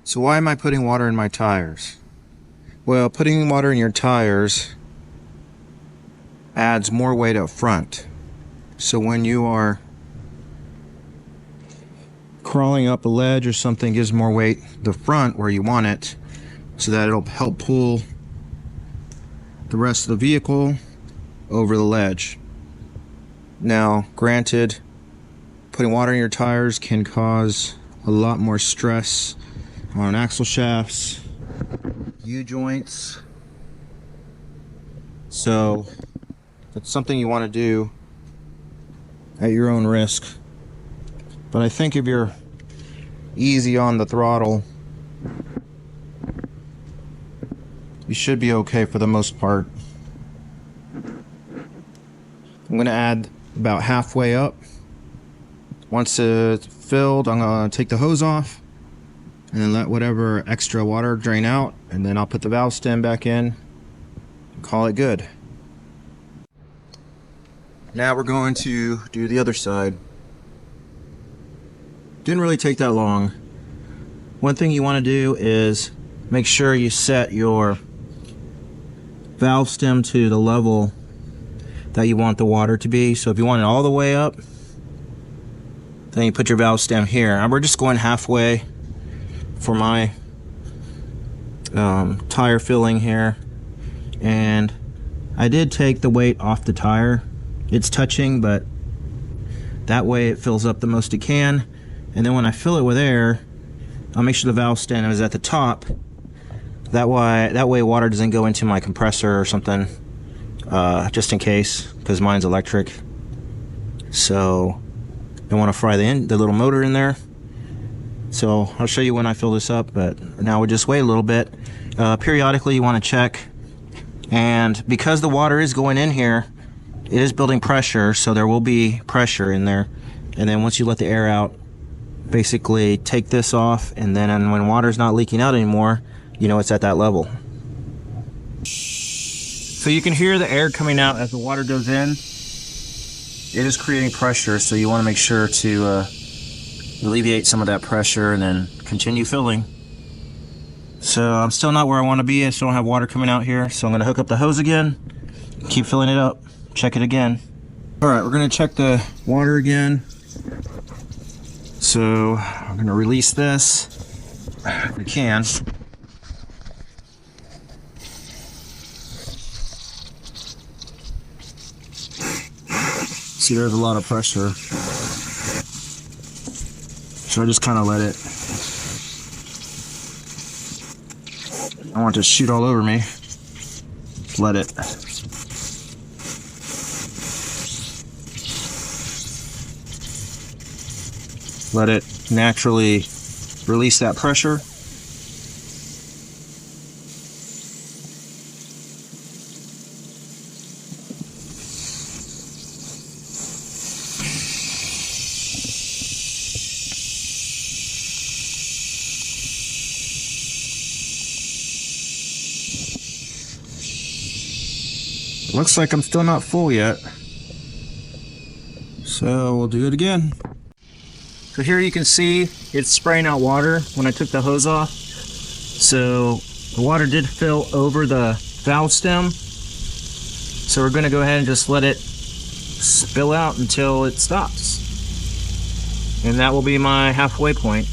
So why am I putting water in my tires? Well, putting water in your tires adds more weight up front. So when you are crawling up a ledge or something, gives more weight the front where you want it, so that it'll help pull the rest of the vehicle over the ledge. Now, granted, putting water in your tires can cause a lot more stress on axle shafts, U-joints. So that's something you want to do at your own risk. But I think if you're easy on the throttle, you should be okay for the most part. I'm going to add about halfway up. Once it's filled, I'm going to take the hose off and then let whatever extra water drain out, and then I'll put the valve stem back in and call it good. Now we're going to do the other side. Didn't really take that long. One thing you want to do is make sure you set your valve stem to the level that you want the water to be. So if you want it all the way up, then you put your valve stem here. And we're just going halfway for my tire filling here. And I did take the weight off the tire. It's touching, but that way it fills up the most it can. And then when I fill it with air, I'll make sure the valve stem is at the top. That way water doesn't go into my compressor or something, just in case, because mine's electric. So don't want to fry the little motor in there. So I'll show you when I fill this up, but now we'll just wait a little bit. Periodically you want to check, and because the water is going in here, it is building pressure, so there will be pressure in there. And then once you let the air out, basically take this off, and then when water's not leaking out anymore, you know it's at that level. So you can hear the air coming out as the water goes in. It is creating pressure, so you want to make sure to alleviate some of that pressure and then continue filling. So I'm still not where I want to be. I still don't have water coming out here, so I'm going to hook up the hose again, keep filling it up, check it again. Alright, we're going to check the water again. So I'm going to release this if we can. See, there's a lot of pressure. So I just kind of let it. I want it to shoot all over me. Let it. Let it naturally release that pressure. Looks like I'm still not full yet. So we'll do it again. So here you can see it's spraying out water when I took the hose off. So the water did fill over the valve stem. So we're going to go ahead and just let it spill out until it stops. And that will be my halfway point.